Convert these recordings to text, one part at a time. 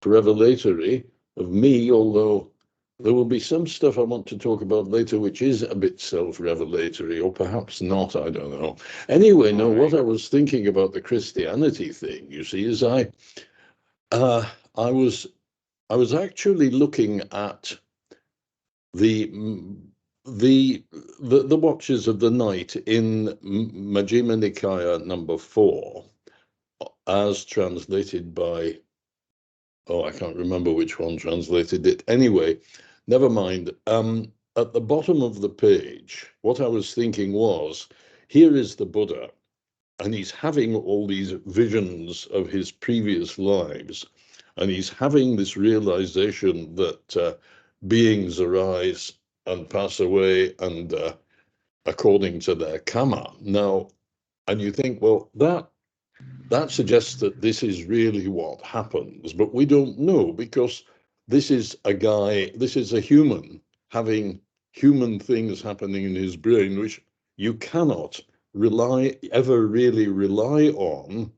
revelatory of me, although there will be some stuff I want to talk about later which is a bit self-revelatory, or perhaps not, I don't know. Anyway, no, what I was thinking about the Christianity thing, you see, is I was actually looking at the watches of the night in Majjhima Nikaya number 4, as translated by, oh, I can't remember which one translated it. Anyway, never mind. At the bottom of the page, what I was thinking was, here is the Buddha, and he's having all these visions of his previous lives, and he's having this realization that beings arise and pass away, and according to their karma. Now, and you think, well, that suggests that this is really what happens, but we don't know, because this is a human having human things happening in his brain, which you cannot ever really rely on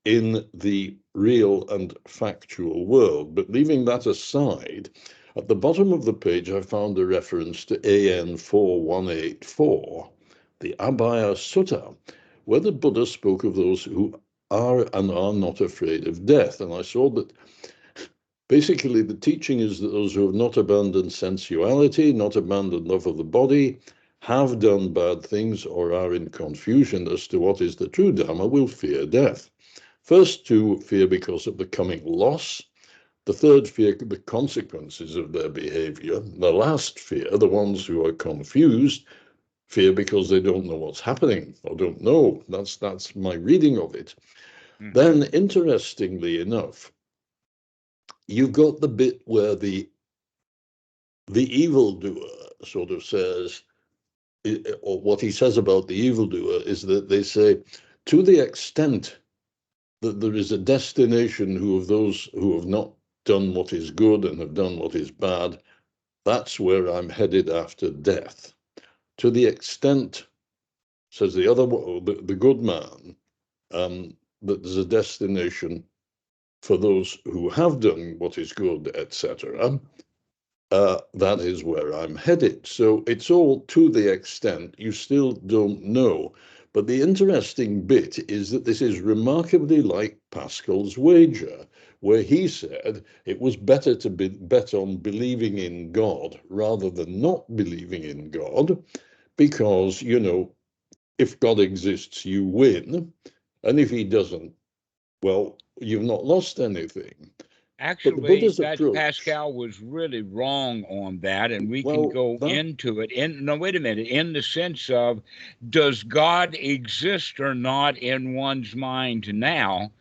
in the real and factual world. But leaving that aside, at the bottom of the page, I found a reference to AN 4184, the Abhaya Sutta, where the Buddha spoke of those who are and are not afraid of death. And I saw that basically the teaching is that those who have not abandoned sensuality, not abandoned love of the body, have done bad things, or are in confusion as to what is the true Dhamma, will fear death. First two fear because of the coming loss. The third fear the consequences of their behavior. The last fear, the ones who are confused, fear because they don't know what's happening, or don't know. That's my reading of it. Mm-hmm. Then, interestingly enough, you've got the bit where the evildoer sort of says, or what he says about the evildoer is that they say, to the extent that there is a destination of those who have not done what is good and have done what is bad, that's where I'm headed after death. To the extent, says the other, the good man, that there's a destination for those who have done what is good, etc., that is where I'm headed. So it's all to the extent, you still don't know. But the interesting bit is that this is remarkably like Pascal's wager, where he said it was better to bet on believing in God rather than not believing in God, because, you know, if God exists, you win. And if he doesn't, well, you've not lost anything. Actually, that Pascal was really wrong on that, and we can go into it. No, wait a minute. In the sense of, does God exist or not in one's mind now,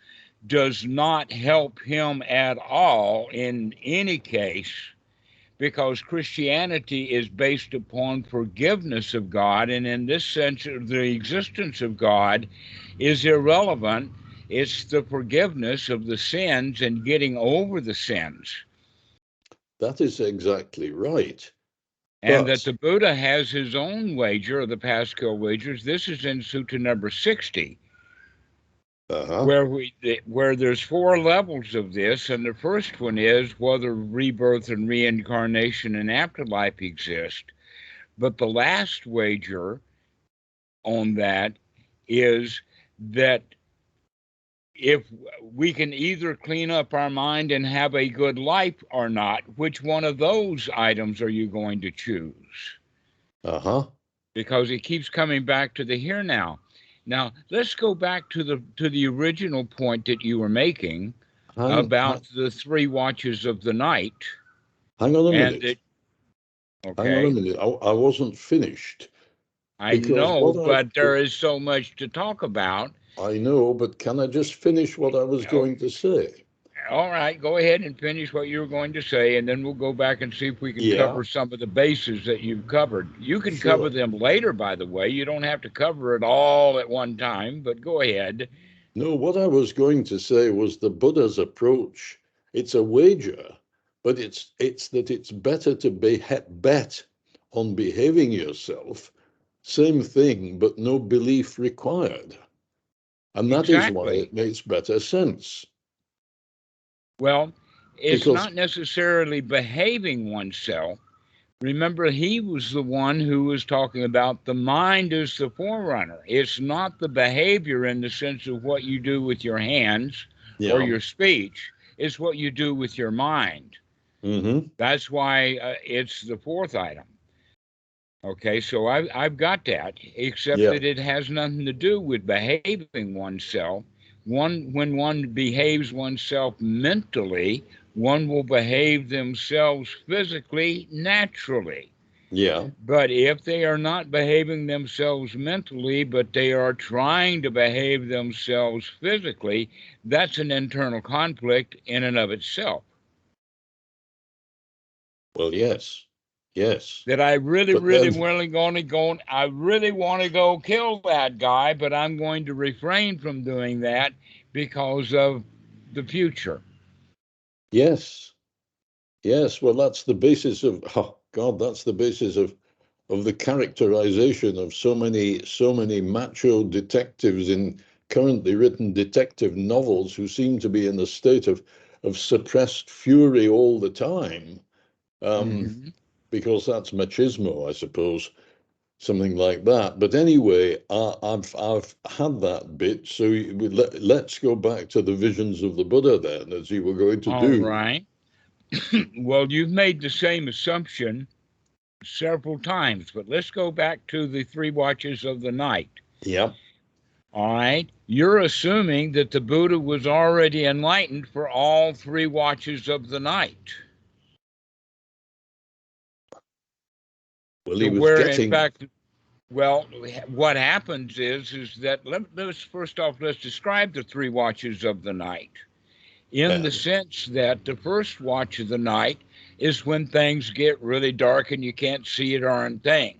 does not help him at all in any case, because Christianity is based upon forgiveness of God, and in this sense, the existence of God is irrelevant. It's the forgiveness of the sins and getting over the sins. That is exactly right. And that the Buddha has his own wager, of the Pascal wagers. This is in Sutta number 60, where there's 4 levels of this. And the first one is whether rebirth and reincarnation and afterlife exist. But the last wager on that is that if we can either clean up our mind and have a good life or not, which one of those items are you going to choose? Because it keeps coming back to the here now. Now, let's go back to the original point that you were making about the 3 watches of the night. Hang on a minute. Hang on a minute. I wasn't finished. I know, but there is so much to talk about. I know, but can I just finish what I was going to say? All right, go ahead and finish what you were going to say, and then we'll go back and see if we can cover some of the bases that you've covered. You can cover them later, by the way. You don't have to cover it all at one time, but go ahead. No, what I was going to say was the Buddha's approach. It's a wager, but it's that it's better to bet on behaving yourself. Same thing, but no belief required. And that is why it makes better sense. Well, It's not necessarily behaving oneself. Remember, he was the one who was talking about the mind is the forerunner. It's not the behavior in the sense of what you do with your hands or your speech. It's what you do with your mind. That's why it's the fourth item. Okay, so I've got that, except that it has nothing to do with behaving oneself. When one behaves oneself mentally, one will behave themselves physically, naturally. Yeah. But if they are not behaving themselves mentally, but they are trying to behave themselves physically, that's an internal conflict in and of itself. Well, yes. That I really want to go kill that guy, but I'm going to refrain from doing that because of the future. Yes. Well, that's the basis of, that's the basis of the characterization of so many macho detectives in currently written detective novels who seem to be in a state of suppressed fury all the time. Because that's machismo, I suppose, something like that. But anyway, I've had that bit. So let's go back to the visions of the Buddha then, as you were going to do. All right. Well, you've made the same assumption several times, but let's go back to the 3 watches of the night. Yeah. All right. You're assuming that the Buddha was already enlightened for all 3 watches of the night. Well, he was getting... In fact, well, what happens is that let's first off, let's describe the 3 watches of the night in the sense that the first watch of the night is when things get really dark and you can't see a darn thing.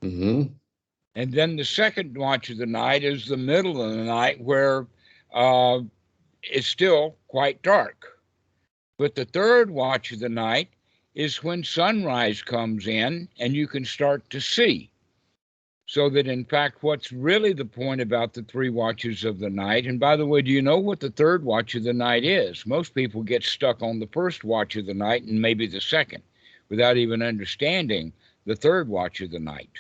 And then the second watch of the night is the middle of the night where it's still quite dark. But the third watch of the night is when sunrise comes in and you can start to see. So that, in fact, what's really the point about the 3 watches of the night, and by the way, do you know what the third watch of the night is? Most people get stuck on the first watch of the night and maybe the second without even understanding the third watch of the night.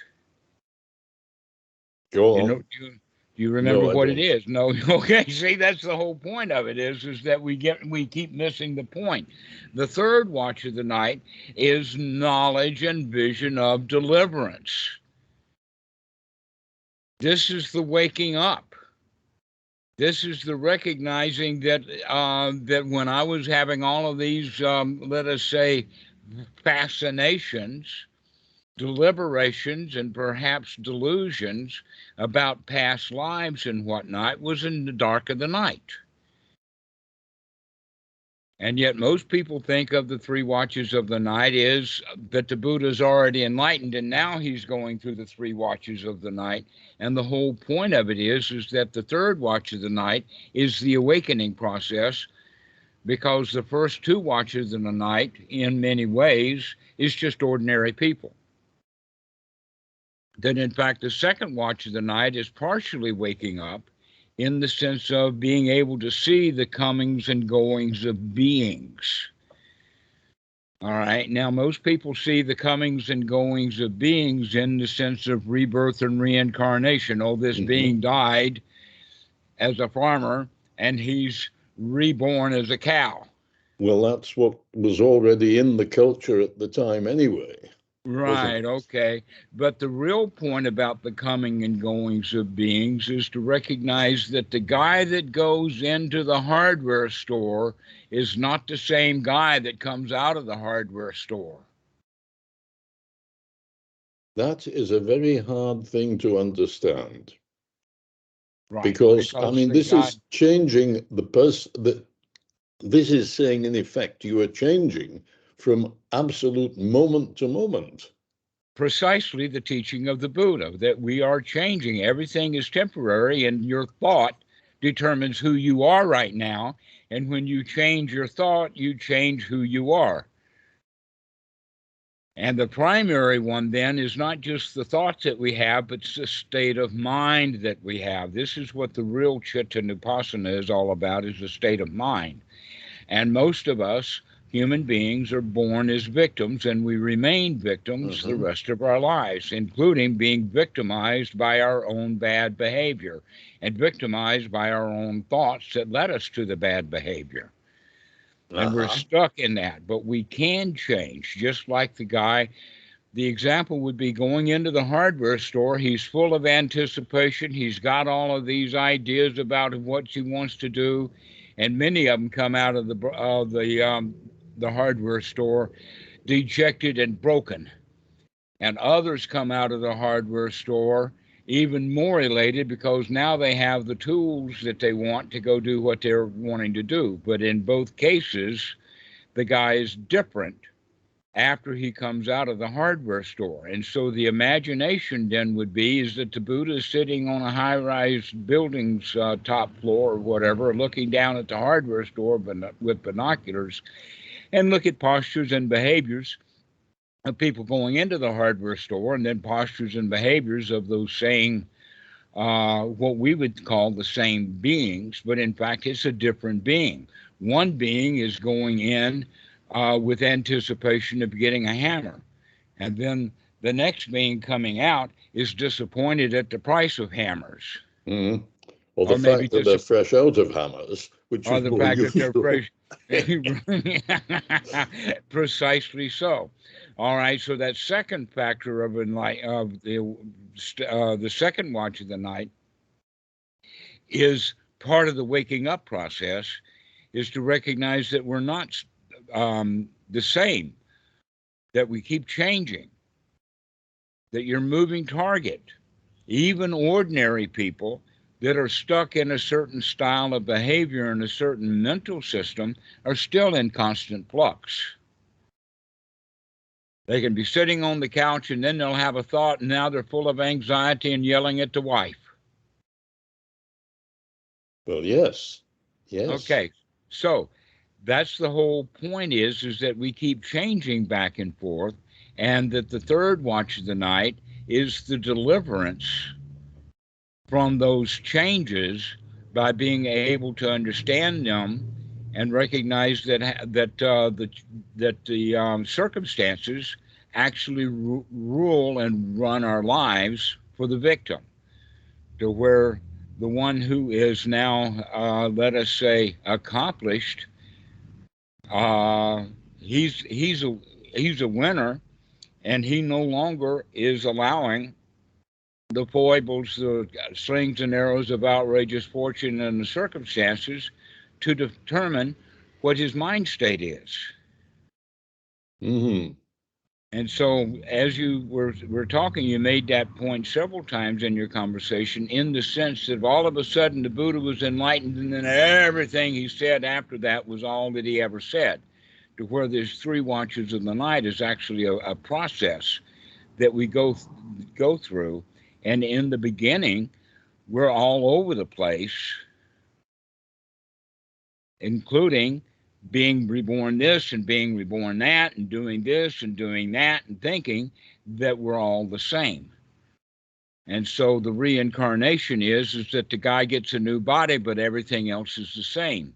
Go on. Do you remember what it is? No. Okay. See, that's the whole point of it is that we keep missing the point. The third watch of the night is knowledge and vision of deliverance. This is the waking up. This is the recognizing that that when I was having all of these, let us say, fascinations, deliberations, and perhaps delusions about past lives and whatnot, was in the dark of the night. And yet most people think of the 3 watches of the night is that the Buddha's already enlightened and now he's going through the 3 watches of the night. And the whole point of it is that the third watch of the night is the awakening process, because the first 2 watches of the night, in many ways, is just ordinary people. Then, in fact, the second watch of the night is partially waking up, in the sense of being able to see the comings and goings of beings. All right. Now, most people see the comings and goings of beings in the sense of rebirth and reincarnation. Oh, this being died as a farmer and he's reborn as a cow. Well, that's what was already in the culture at the time anyway. Right, okay. But the real point about the coming and goings of beings is to recognize that the guy that goes into the hardware store is not the same guy that comes out of the hardware store. That is a very hard thing to understand. Right. Because I mean, this is changing the person. This is saying, in effect, you are changing from absolute moment to moment. Precisely the teaching of the Buddha, that we are changing. Everything is temporary, and your thought determines who you are right now. And when you change your thought, you change who you are. And the primary one then is not just the thoughts that we have, but it's the state of mind that we have. This is what the real Chitta Nupassana is all about, is the state of mind. And most of us human beings are born as victims, and we remain victims the rest of our lives, including being victimized by our own bad behavior and victimized by our own thoughts that led us to the bad behavior. And we're stuck in that, but we can change, just like the guy. The example would be going into the hardware store. He's full of anticipation. He's got all of these ideas about what he wants to do, and many of them come out of the hardware store dejected and broken. And others come out of the hardware store even more elated because now they have the tools that they want to go do what they're wanting to do. But in both cases, the guy is different after he comes out of the hardware store. And so the imagination then would be is that the Buddha is sitting on a high-rise building's top floor or whatever, looking down at the hardware store with binoculars, and look at postures and behaviors of people going into the hardware store, and then postures and behaviors of those same, what we would call the same beings, but in fact it's a different being. One being is going in with anticipation of getting a hammer, and then the next being coming out is disappointed at the price of hammers. Mm-hmm. Or the fact that they're fresh out of hammers, which is more usual. Precisely so. All right, so that second factor of the second watch of the night is part of the waking up process, is to recognize that we're not the same, that we keep changing, that you're moving target. Even ordinary people that are stuck in a certain style of behavior and a certain mental system are still in constant flux. They can be sitting on the couch and then they'll have a thought, and now they're full of anxiety and yelling at the wife. Well, yes. Okay, so that's the whole point is that we keep changing back and forth, and that the third watch of the night is the deliverance from those changes by being able to understand them and recognize that the circumstances actually rule and run our lives for the victim, to where the one who is now, let us say, accomplished, he's a winner, and he no longer is allowing the foibles, the slings and arrows of outrageous fortune and the circumstances to determine what his mind state is. Mm-hmm. And so, as you were talking, you made that point several times in your conversation, in the sense that all of a sudden the Buddha was enlightened, and then everything he said after that was all that he ever said, to where there's three watches of the night is actually a process that we go through. And in the beginning, we're all over the place, including being reborn this and being reborn that and doing this and doing that and thinking that we're all the same. And so the reincarnation is that the guy gets a new body, but everything else is the same.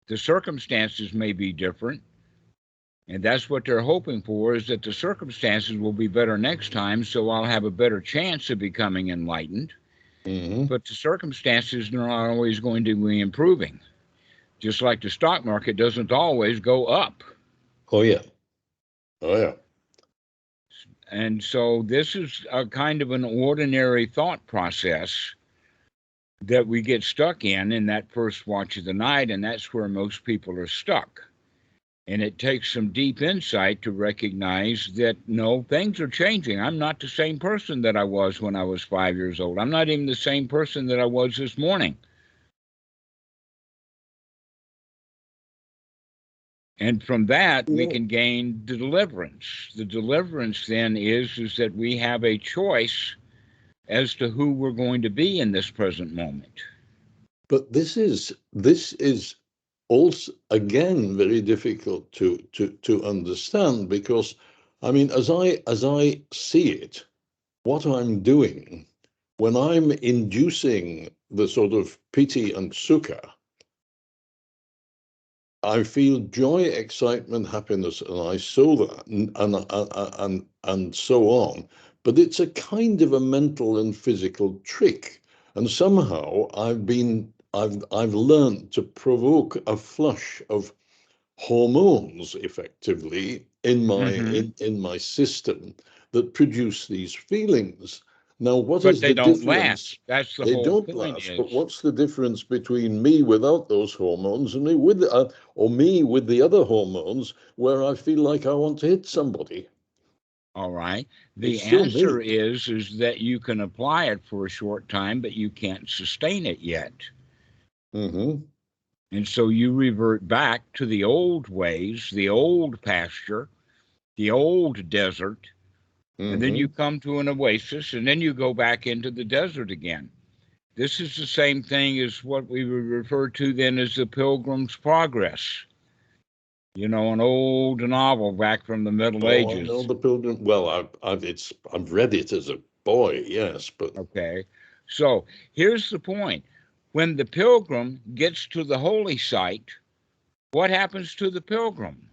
The circumstances may be different, and that's what they're hoping for, is that the circumstances will be better next time, so I'll have a better chance of becoming enlightened. Mm-hmm. But the circumstances are not always going to be improving. Just like the stock market doesn't always go up. Oh, yeah. And so this is a kind of an ordinary thought process that we get stuck in that first watch of the night, and that's where most people are stuck. And it takes some deep insight to recognize that, no, things are changing. I'm not the same person that I was when I was 5 years old. I'm not even the same person that I was this morning. And from that, we can gain the deliverance. The deliverance then is that we have a choice as to who we're going to be in this present moment. But this is also, again, very difficult to understand, because, I mean, as I see it, what I'm doing when I'm inducing the sort of piti and sukha, I feel joy, excitement, happiness, and I sow that, and so on. But it's a kind of a mental and physical trick, and somehow I've learned to provoke a flush of hormones, effectively, in my system that produce these feelings. Now, what But is they the don't difference? last. That's the They whole don't point last. But is. what's the difference between me without those hormones and me with or me with the other hormones, where I feel like I want to hit somebody? All right. It's The still answer me. is that you can apply it for a short time, but you can't sustain it yet. Mm-hmm. And so you revert back to the old ways, the old pasture, the old desert, and then Mm-hmm. you come to an oasis, and then you go back into the desert again. This is the same thing as what we would refer to then as the Pilgrim's Progress. You know, an old novel back from the Middle Oh, I know Ages. the Pilgrim. Well, I've read it as a boy, yes, but Okay. So here's the point. When the pilgrim gets to the holy site, what happens to the pilgrim?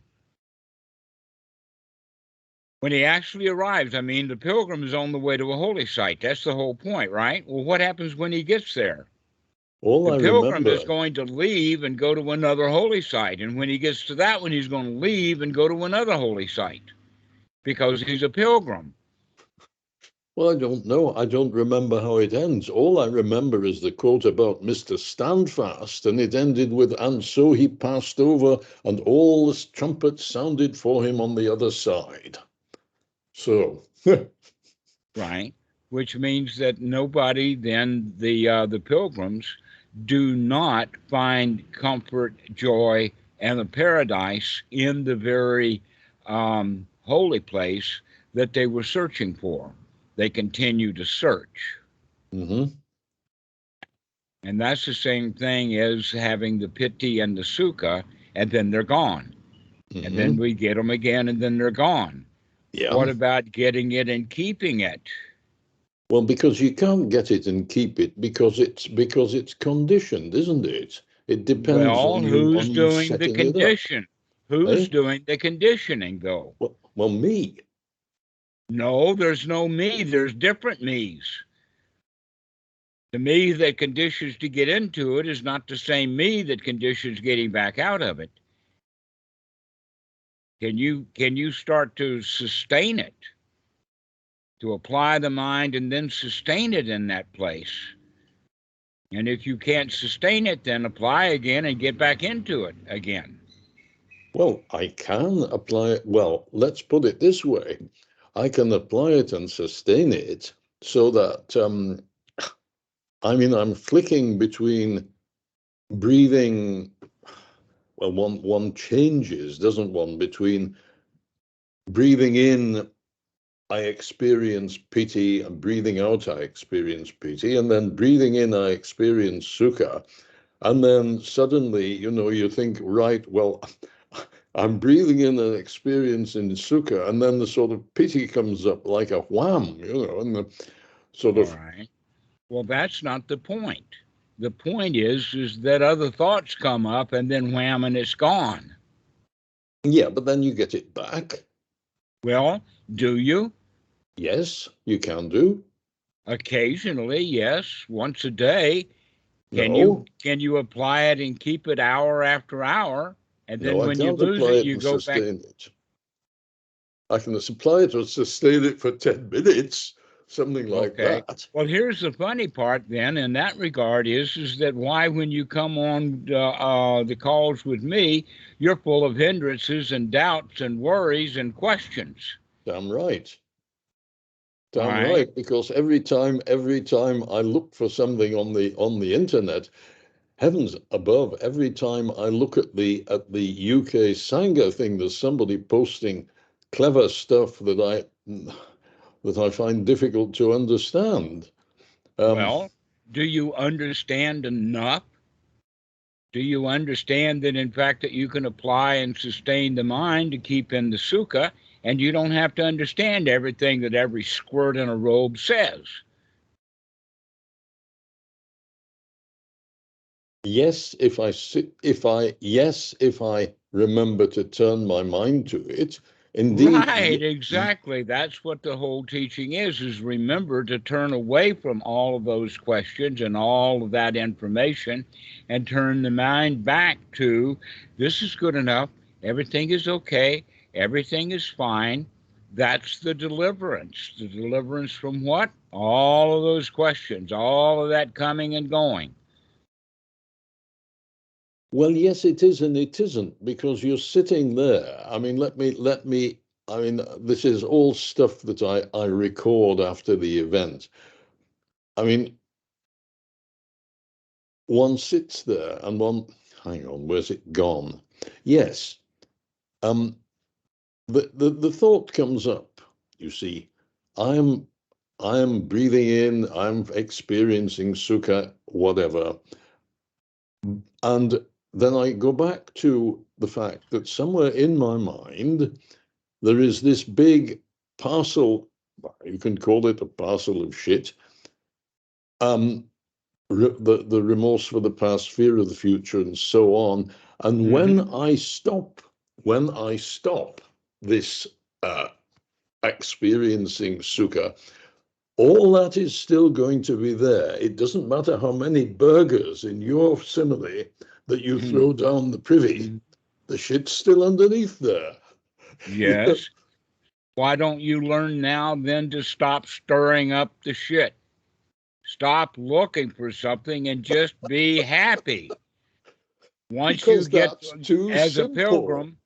When he actually arrives, I mean, the pilgrim is on the way to a holy site. That's the whole point, right? Well, what happens when he gets there? all The I pilgrim is remember. going to leave and go to another holy site. And when he gets to that one, he's going to leave and go to another holy site because he's a pilgrim. Well, I don't know. I don't remember how it ends. All I remember is the quote about Mr. Standfast, and it ended with, and so he passed over, and all the trumpets sounded for him on the other side. So, Right? Which means that nobody then, the pilgrims, do not find comfort, joy, and the paradise in the very holy place that they were searching for. They continue to search. mm-hmm. And that's the same thing as having the piti and the sukha, and then they're gone. And then Mm-hmm. we get them again, and then they're gone. Yeah. What about getting it and keeping it? Well, because you can't get it and keep it because it's conditioned, isn't it? It depends Well, who's on you doing the setting it up. condition? Who's Eh? doing the conditioning, though? Well, me. No, there's no me. There's different me's. The me that conditions to get into it is not the same me that conditions getting back out of it. Can you start to sustain it, to apply the mind and then sustain it in that place? And if you can't sustain it, then apply again and get back into it again. Well, I can apply it. Well, let's put it this way. I can apply it and sustain it so that, I'm flicking between breathing. Well, one changes, doesn't one, between breathing in, I experience piti, and breathing out, I experience piti, and then breathing in, I experience sukha. And then suddenly, you think, right, well, I'm breathing in an experience in sukha, and then the sort of piti comes up like a wham, and the sort All of, right. Well, that's not the point. The point is that other thoughts come up and then wham and it's gone. yeah, but then you get it back. Well, do you? Yes, you can do. Occasionally, yes, once a day. Can you No, can you apply it and keep it hour after hour? And no, then I when you can't lose apply it, it you and go back. sustain it. I can supply it or sustain it for 10 minutes, something like Okay. that. Well, here's the funny part then in that regard is that why when you come on the calls with me, you're full of hindrances and doubts and worries and questions. Damn right. All Damn right. right. Because every time I look for something on the internet, heavens above, every time I look at the UK Sangha thing, there's somebody posting clever stuff that I find difficult to understand. Well, do you understand enough? Do you understand that, in fact, that you can apply and sustain the mind to keep in the sukha, and you don't have to understand everything that every squirt in a robe says? Yes, if I remember to turn my mind to it. Indeed. Right, exactly. That's what the whole teaching is remember to turn away from all of those questions and all of that information and turn the mind back to this is good enough. Everything is okay. Everything is fine. That's the deliverance. The deliverance from what? All of those questions, all of that coming and going. Well, yes, it is and it isn't, because you're sitting there. I mean, this is all stuff that I record after the event. I mean, one sits there and hang on, where's it gone? Yes. The thought comes up, you see, I am breathing in, I'm experiencing sukha, whatever. And then I go back to the fact that somewhere in my mind, there is this big parcel, you can call it a parcel of shit, the remorse for the past, fear of the future, and so on. And when I stop this experiencing sukha, all that is still going to be there. It doesn't matter how many burgers in your simile that you throw down the privy, the shit's still underneath there. Yes. Why don't you learn now then to stop stirring up the shit? Stop looking for something and just be happy. Once because you get as simple. a pilgrim,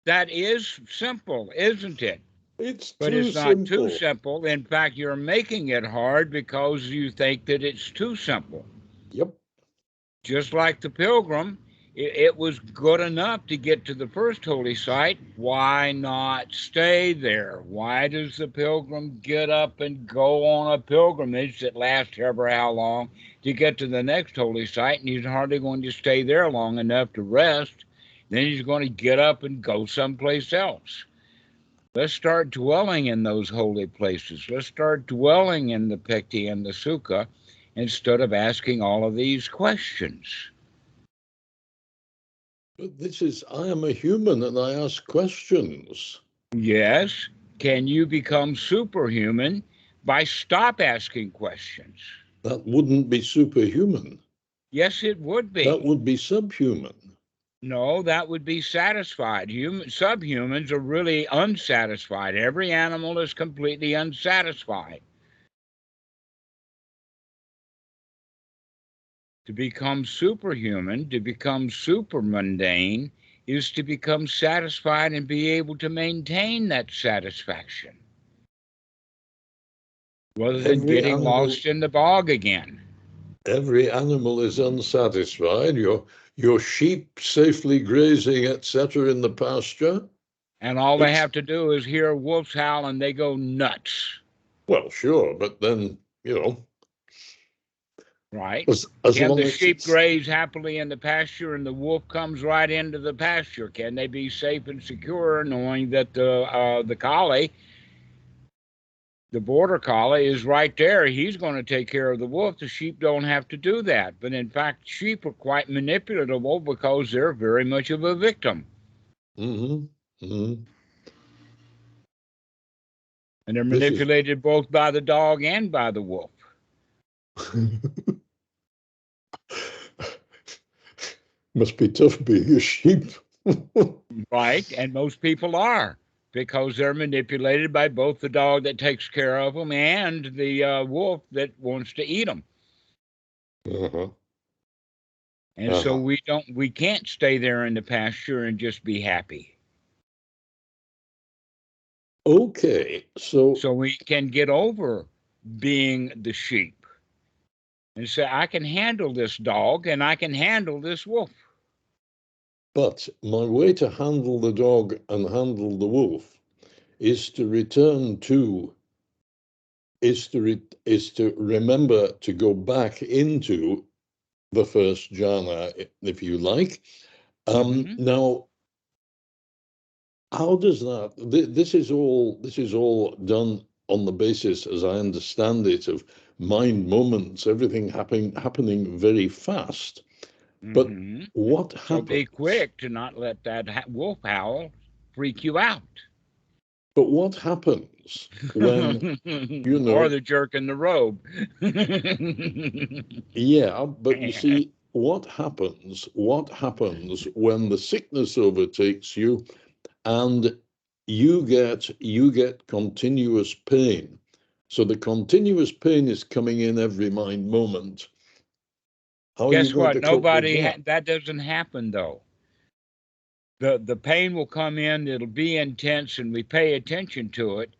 that is simple, isn't it? It's not too simple. In fact, you're making it hard because you think that it's too simple. Yep. Just like the pilgrim, it was good enough to get to the first holy site. Why not stay there? Why does the pilgrim get up and go on a pilgrimage that lasts ever how long to get to the next holy site, and he's hardly going to stay there long enough to rest? Then he's going to get up and go someplace else. Let's start dwelling in those holy places. Let's start dwelling in the Pikti and the Sukha instead of asking all of these questions. But I am a human and I ask questions. Yes. Can you become superhuman by stop asking questions? That wouldn't be superhuman. Yes, it would be. That would be subhuman. No, that would be satisfied. Subhumans are really unsatisfied. Every animal is completely unsatisfied. To become superhuman, to become super mundane, is to become satisfied and be able to maintain that satisfaction rather than getting lost in the bog again. Every animal is unsatisfied. Your sheep safely grazing, etc., in the pasture. And all they have to do is hear a wolf's howl and they go nuts. Well, sure, but then, Right. Can the sheep graze happily in the pasture and the wolf comes right into the pasture? Can they be safe and secure knowing that the collie, the border collie, is right there? He's going to take care of the wolf. The sheep don't have to do that. But in fact, sheep are quite manipulatable because they're very much of a victim. And they're manipulated both by the dog and by the wolf. Must be tough being a sheep. Right, and most people are, because they're manipulated by both the dog that takes care of them and the wolf that wants to eat them. And so we can't stay there in the pasture and just be happy. Okay, so we can get over being the sheep and say, I can handle this dog and I can handle this wolf. But my way to handle the dog and handle the wolf is to remember to go back into the first jhana, if you like. Now, how does that? This is all done on the basis, as I understand it, of mind moments, everything happening very fast. But what happens? So be quick to not let that wolf howl freak you out. But what happens when, you know... Or the jerk in the robe. Yeah, but you see, what happens when the sickness overtakes you and you get continuous pain? So the continuous pain is coming in every mind moment. How Guess are you going what? to cope with That doesn't happen though. The pain will come in, it'll be intense, and we pay attention to it.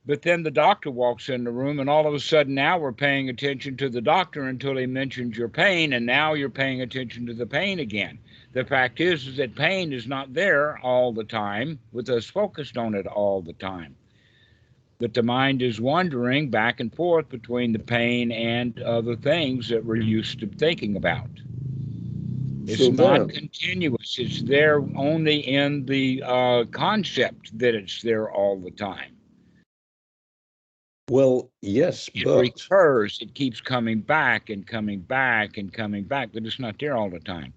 But then the doctor walks in the room, and all of a sudden now we're paying attention to the doctor until he mentions your pain, and now you're paying attention to the pain again. The fact is that pain is not there all the time, with us focused on it all the time. That the mind is wandering back and forth between the pain and other things that we're used to thinking about. It's not continuous. It's there only in the concept that it's there all the time. Well, yes, it recurs. It keeps coming back and coming back and coming back, but it's not there all the time.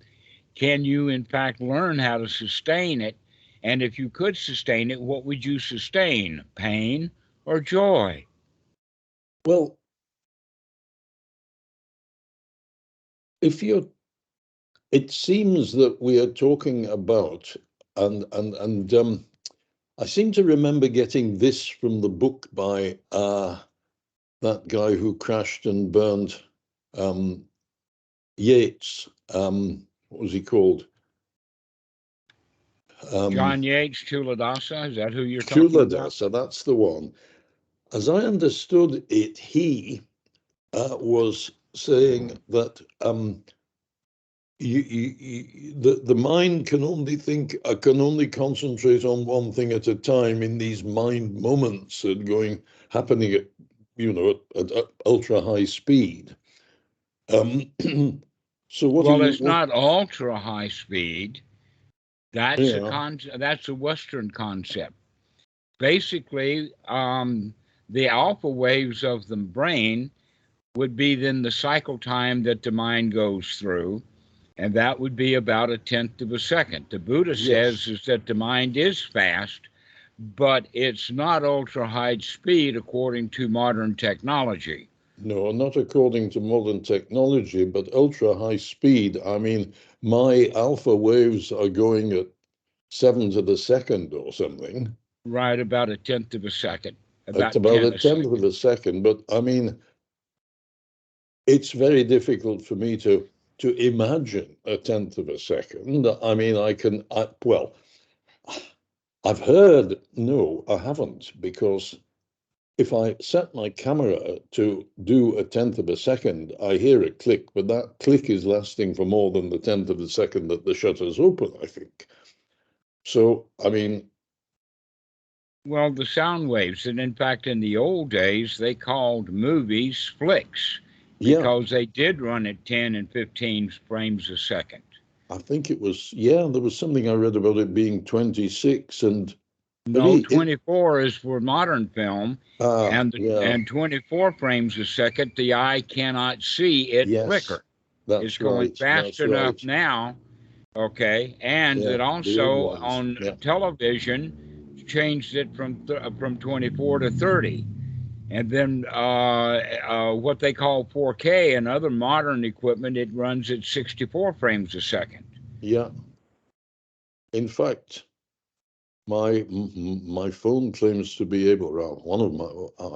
Can you, in fact, learn how to sustain it? And if you could sustain it, what would you sustain? Pain or joy? Well, it seems that we are talking about, and I seem to remember getting this from the book by that guy who crashed and burned, Yeats. What was he called? John Yeats, Buddhadasa. Is that who you're talking about? Buddhadasa, that's the one. As I understood it, he was saying that the mind can only concentrate on one thing at a time in these mind moments that happening at, at ultra high speed. So it's not ultra high speed. That's that's a Western concept. Basically, the alpha waves of the brain would be then the cycle time that the mind goes through, and that would be about 1/10 of a second. The Buddha says is that the mind is fast, but it's not ultra high speed according to modern technology. No, not according to modern technology, but ultra high speed. I mean, my alpha waves are going at 7 to the second or something. Right, about 1/10 of a second. About 1/10 of a second. But I mean, it's very difficult for me to imagine 1/10 of a second. I mean, I've heard, no, I haven't, because if I set my camera to do 1/10 of a second, I hear a click, but that click is lasting for more than the 1/10 of a second that the shutter's open, I think. So, I mean... Well, the sound waves, and in fact, in the old days, they called movies flicks because they did run at 10 and 15 frames a second. I think it was, there was something I read about it being 26 and... No, 24 is for modern film, and 24 frames a second, the eye cannot see it flicker. It's going fast enough now, okay, and that also on television changed it from 24 to 30. And then what they call 4K and other modern equipment, it runs at 64 frames a second. Yeah. In fact, my phone claims to be able,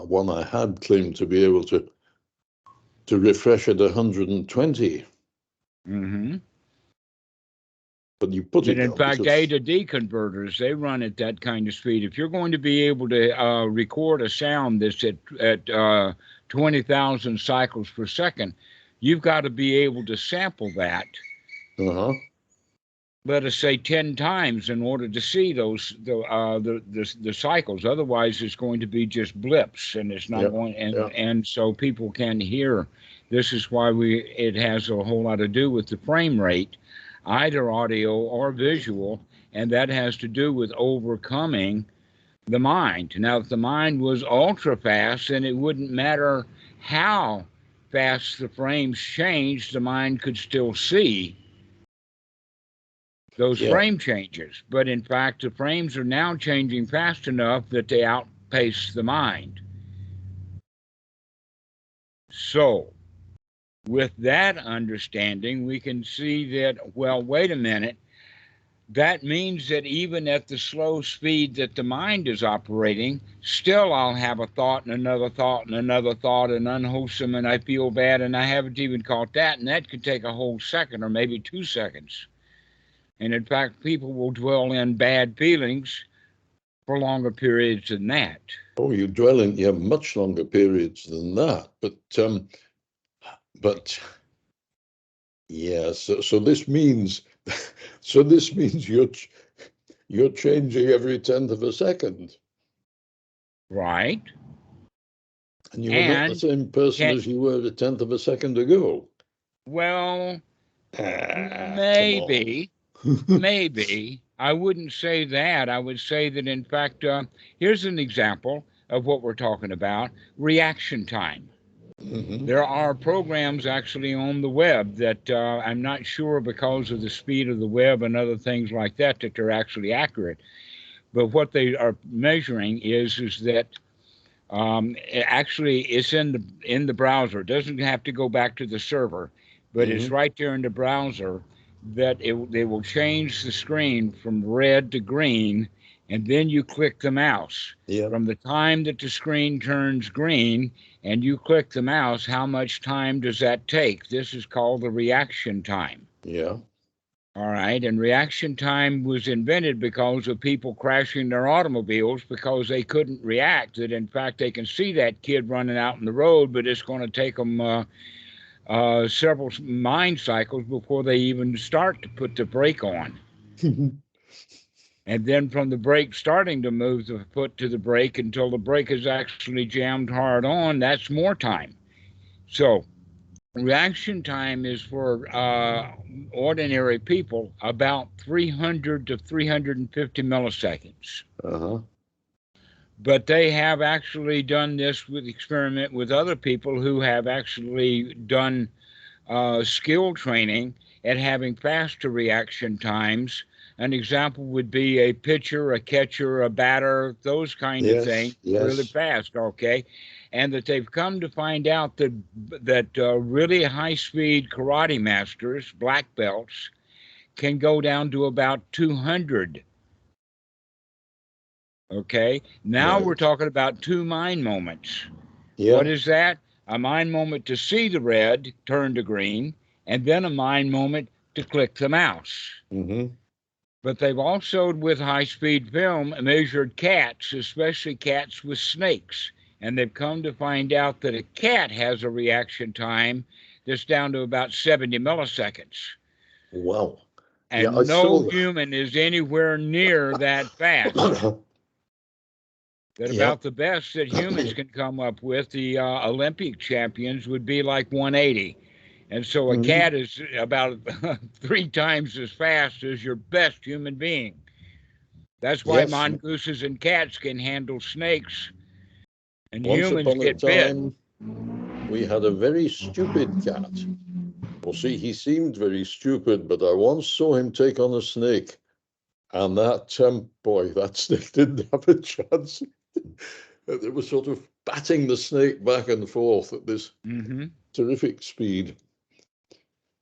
one I had claimed to be able to refresh at 120. Mm-hmm. But you put it down. In fact, A to D converters, they run at that kind of speed. If you're going to be able to record a sound that's at 20,000 cycles per second, you've got to be able to sample that. Let us say 10 times in order to see those the cycles. Otherwise, it's going to be just blips, and it's not going. And so people can't hear. This is why it has a whole lot to do with the frame rate, either audio or visual, and that has to do with overcoming the mind. Now, if the mind was ultra fast, then it wouldn't matter how fast the frames changed. The mind could still see. those frame changes. But in fact, the frames are now changing fast enough that they outpace the mind. So, with that understanding, we can see that, well, wait a minute, that means that even at the slow speed that the mind is operating, still I'll have a thought and another thought and another thought and unwholesome, and I feel bad, and I haven't even caught that, and that could take a whole second or maybe 2 seconds. And in fact, people will dwell in bad feelings for longer periods than that. Oh, you dwell in much longer periods than that, but yeah. So this means you're changing every 1/10 of a second, right? And you were not the same person as you were 1/10 of a second ago. Well, maybe. Maybe. I wouldn't say that. I would say that, in fact, here's an example of what we're talking about: reaction time. Mm-hmm. There are programs actually on the web that I'm not sure, because of the speed of the web and other things like that, that they're actually accurate. But what they are measuring is that actually it's in the browser. It doesn't have to go back to the server, but it's right there in the browser, that they will change the screen from red to green, and then you click the mouse. Yeah. From the time that the screen turns green and you click the mouse, how much time does that take? This is called the reaction time. Yeah. All right. And reaction time was invented because of people crashing their automobiles because they couldn't react. That in fact, they can see that kid running out in the road, but it's going to take them several mind cycles before they even start to put the brake on. And then from the brake starting to move the foot to the brake until the brake is actually jammed hard on, that's more time. So reaction time is for ordinary people about 300 to 350 milliseconds. Uh-huh. But they have actually done this experiment with other people who have actually done skill training at having faster reaction times. An example would be a pitcher, a catcher, a batter, those kind of things, really fast, okay? And that they've come to find out that really high-speed karate masters, black belts, can go down to about 200. Okay? Now we're talking about 2 mind moments. Yeah. What is that? A mind moment to see the red turn to green, and then a mind moment to click the mouse. Mm-hmm. But they've also, with high-speed film, measured cats, especially cats with snakes. And they've come to find out that a cat has a reaction time that's down to about 70 milliseconds. Wow. And no human is anywhere near that fast. That about the best that humans can come up with, the Olympic champions, would be like 180. And so a cat is about 3 times as fast as your best human being. That's why mongooses and cats can handle snakes, and humans get bit. We had a very stupid cat. Well, see, he seemed very stupid, but I once saw him take on a snake. And that snake didn't have a chance. It was sort of batting the snake back and forth at this terrific speed.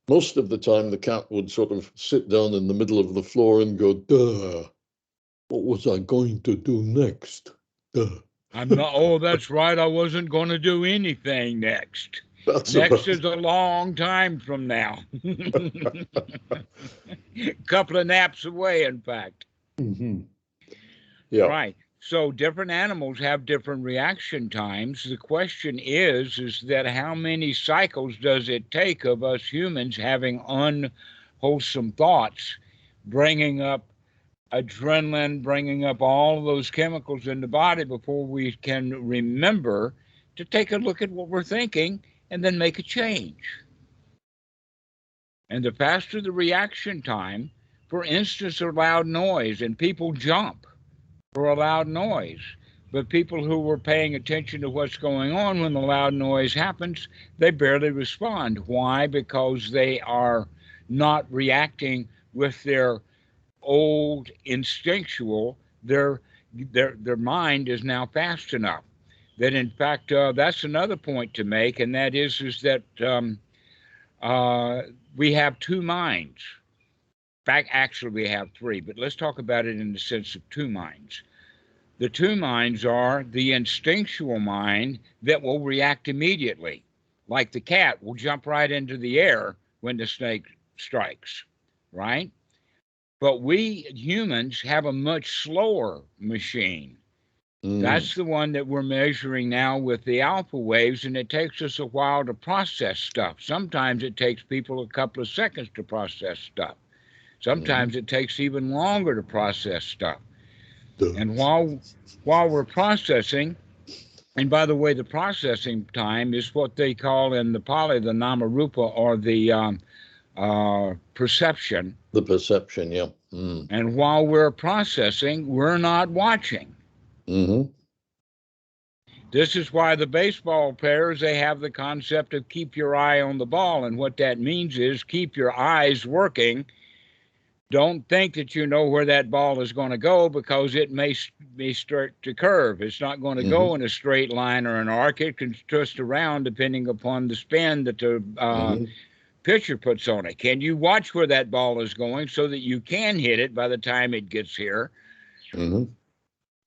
Most of the time, the cat would sort of sit down in the middle of the floor and go, duh, what was I going to do next? Duh. I'm not, oh, that's right, I wasn't going to do anything next. Next is a long time from now. Couple of naps away, in fact. Mm-hmm. Yeah. Right. So different animals have different reaction times. The question is that how many cycles does it take of us humans having unwholesome thoughts, bringing up adrenaline, bringing up all those chemicals in the body before we can remember to take a look at what we're thinking and then make a change. And the faster the reaction time, for instance, a loud noise, and people jump for a loud noise. But people who were paying attention to what's going on when the loud noise happens, they barely respond. Why? Because they are not reacting with their old instinctual, their mind is now fast enough that, in fact, that's another point to make, and that is that we have two minds. In fact, actually, we have three, but let's talk about it in the sense of two minds. The two minds are the instinctual mind that will react immediately, like the cat will jump right into the air when the snake strikes, right? But we humans have a much slower machine. That's the one that we're measuring now with the alpha waves, and it takes us a while to process stuff. Sometimes it takes people a couple of seconds to process stuff. Sometimes it takes even longer to process stuff. And while we're processing, and by the way, the processing time is what they call in the Pali the Dhammarato, or the perception. The perception, yeah. And while we're processing, we're not watching. This is why the baseball players, they have the concept of keep your eye on the ball. And what that means is keep your eyes working. Don't think that you know where that ball is going to go, because it may start to curve. It's not going to go in a straight line or an arc. It can twist around depending upon the spin that the pitcher puts on it. Can you watch where that ball is going so that you can hit it by the time it gets here?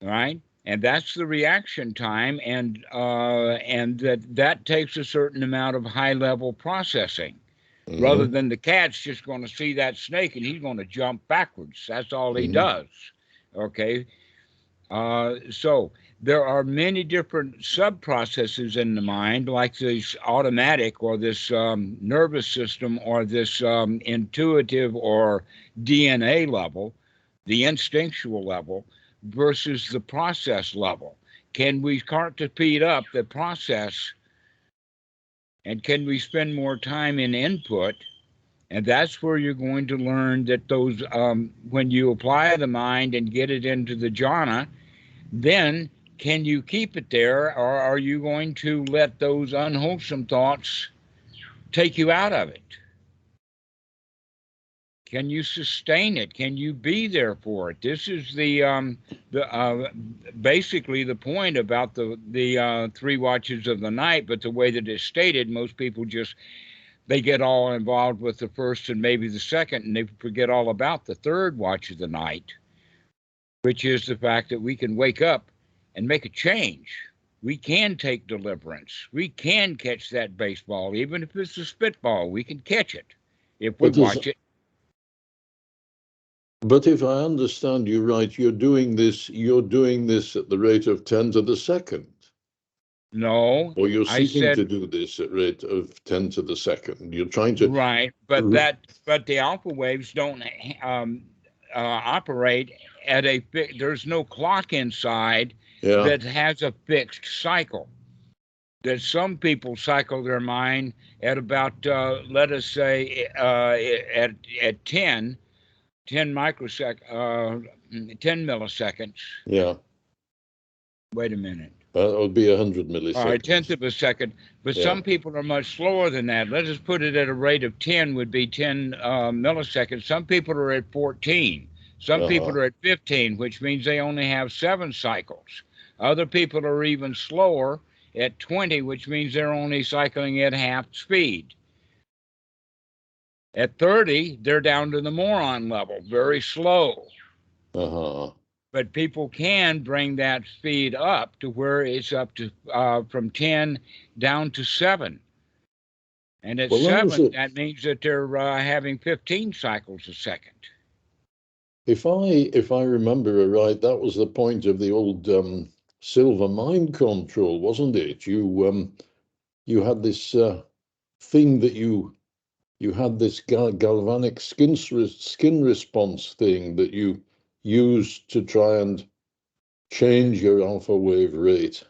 Right? And that's the reaction time, and that takes a certain amount of high-level processing. Rather than the cat's just going to see that snake and he's going to jump backwards. That's all he does. Okay? So there are many different sub-processes in the mind, like this automatic, or this nervous system, or this intuitive or DNA level, the instinctual level, versus the process level. Can we start to speed up the process? And can we spend more time in input? And that's where you're going to learn that those, when you apply the mind and get it into the jhana, then can you keep it there, or are you going to let those unwholesome thoughts take you out of it? Can you sustain it? Can you be there for it? This is basically the point about the 3 watches of the night. But the way that it's stated, most people they get all involved with the first and maybe the second, and they forget all about the 3rd watch of the night, which is the fact that we can wake up and make a change. We can take deliverance. We can catch that baseball, even if it's a spitball. We can catch it if we watch it. But if I understand you right, you're doing this at the rate of 10 to the second. No. Or you're seeking to do this at rate of 10 to the second. You're trying to... Right, but the alpha waves don't operate at there's no clock inside that has a fixed cycle. That some people cycle their mind at about, let us say, at 10 milliseconds. Yeah. Wait a minute. That would be 100 milliseconds. All right, 1/10 of a second. But some people are much slower than that. Let us put it at a rate of 10 would be 10 milliseconds. Some people are at 14. Some people are at 15, which means they only have 7 cycles. Other people are even slower at 20, which means they're only cycling at half speed. At 30, they're down to the moron level, very slow. But people can bring that speed up to where it's up to from 10 down to 7. And at 7, that means that they're having 15 cycles a second. If I remember right, that was the point of the old silver mind control, wasn't it? You had this thing that you had this galvanic skin response thing that you used to try and change your alpha wave rate.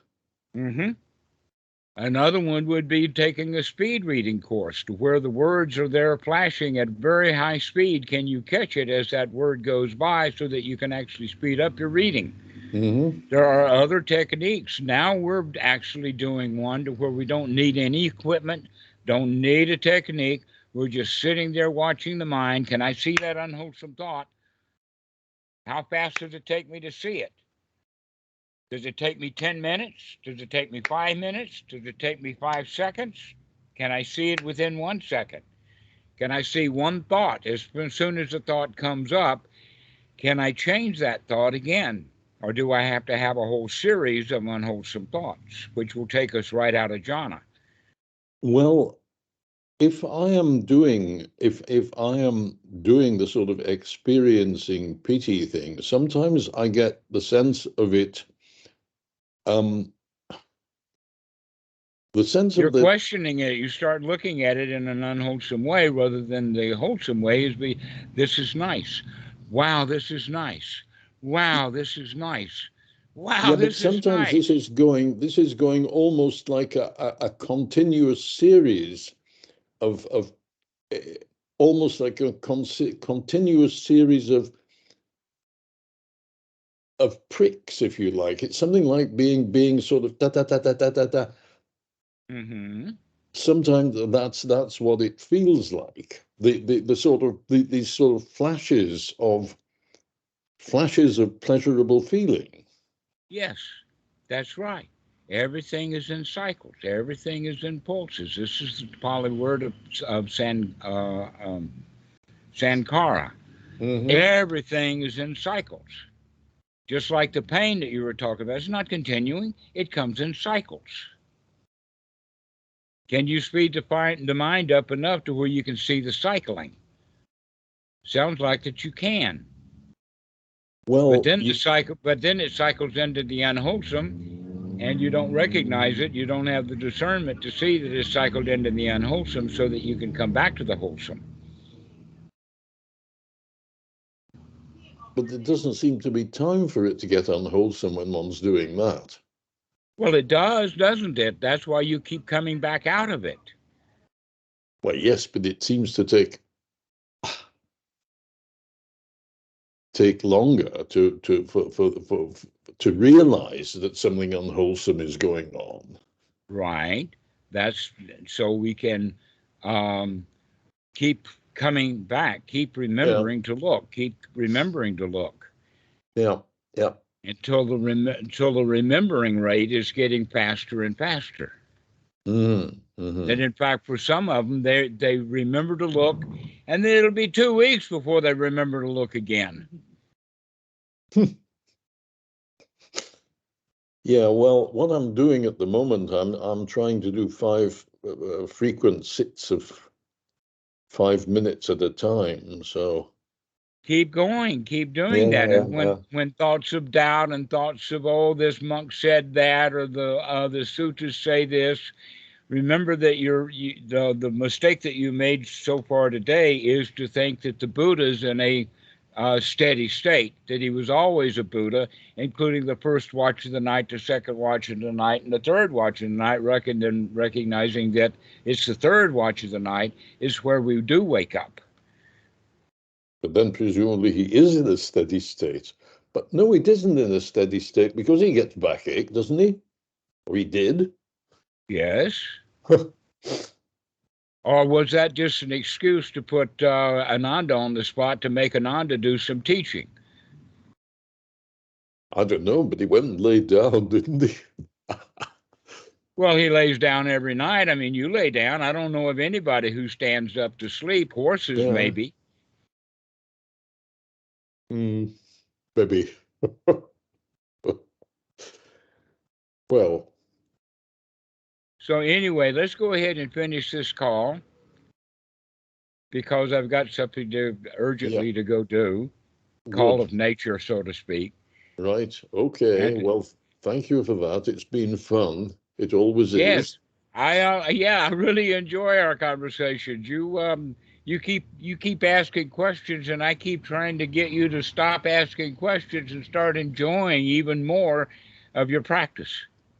Another one would be taking a speed reading course, to where the words are there flashing at very high speed. Can you catch it as that word goes by so that you can actually speed up your reading? There are other techniques. Now we're actually doing one to where we don't need any equipment, don't need a technique. We're just sitting there watching the mind. Can I see that unwholesome thought? How fast does it take me to see it? Does it take me 10 minutes? Does it take me 5 minutes? Does it take me 5 seconds? Can I see it within 1 second? Can I see one thought? As soon as the thought comes up, can I change that thought again? Or do I have to have a whole series of unwholesome thoughts, which will take us right out of jhana? Well, if I am doing the sort of experiencing piti thing, sometimes I get the sense of it. You're questioning it. You start looking at it in an unwholesome way rather than the wholesome way is this is nice. Wow, this is nice. Wow, this is nice. Wow, this is nice. Sometimes this is going almost like a continuous series of almost like a continuous series of pricks, if you like. It's something like being sort of da da da da da da da. Mm-hmm. Sometimes that's what it feels like. The sort of these sort of flashes of pleasurable feeling. Yes, that's right. Everything is in cycles. Everything is in pulses. This is the Pali word of Sankara. Mm-hmm. Everything is in cycles. Just like the pain that you were talking about, it's not continuing. It comes in cycles. Can you speed the mind up enough to where you can see the cycling? Sounds like that you can. Well, but then it cycles into the unwholesome, and you don't recognize it. You don't have the discernment to see that it's cycled into the unwholesome, so that you can come back to the wholesome. But there doesn't seem to be time for it to get unwholesome when one's doing that. Well, it does, doesn't it? That's why you keep coming back out of it. Well, yes, but it seems to take longer to realize that something unwholesome is going on. Right. That's so we can keep coming back, keep remembering to look, keep remembering to look. Yeah. Until the remembering rate is getting faster and faster. Mm-hmm. And in fact, for some of them, they remember to look, and then it'll be 2 weeks before they remember to look again. Yeah, well, what I'm doing at the moment, I'm trying to do 5 frequent sits of 5 minutes at a time. So keep going, keep doing that. And when thoughts of doubt and thoughts of, oh, this monk said that, or the sutras say this, remember that the mistake that you made so far today is to think that the Buddha's in a steady state, that he was always a Buddha, including the first watch of the night, the second watch of the night, and the third watch of the night, recognizing that it's the third watch of the night is where we do wake up. But then presumably he is in a steady state. But no, he isn't in a steady state because he gets backache, doesn't he? Or he did? Yes. Or was that just an excuse to put Ananda on the spot to make Ananda do some teaching? I don't know, but he went and laid down, didn't he? Well, he lays down every night. I mean, you lay down. I don't know of anybody who stands up to sleep. Horses, maybe. Maybe. Well. So anyway, let's go ahead and finish this call because I've got something to urgently to go do. Call of nature, so to speak. Right. Okay. Well, thank you for that. It's been fun. It always is. I really enjoy our conversations. You keep asking questions, and I keep trying to get you to stop asking questions and start enjoying even more of your practice.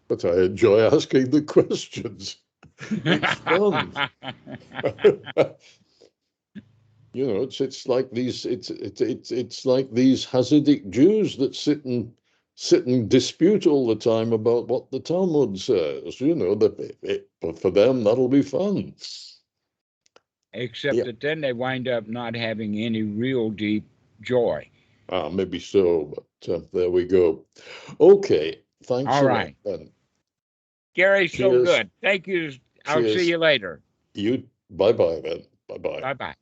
But I enjoy asking the questions. It's fun. You know, it's like these it's like these Hasidic Jews that sit and dispute all the time about what the Talmud says. You know, but for them that'll be fun. Except that then they wind up not having any real deep joy. Maybe so, but there we go. Okay, thanks All a right. lot, Ben. Gerry, so good. Thank you. I'll see you later. Bye-bye, Ben. Bye-bye. Bye-bye.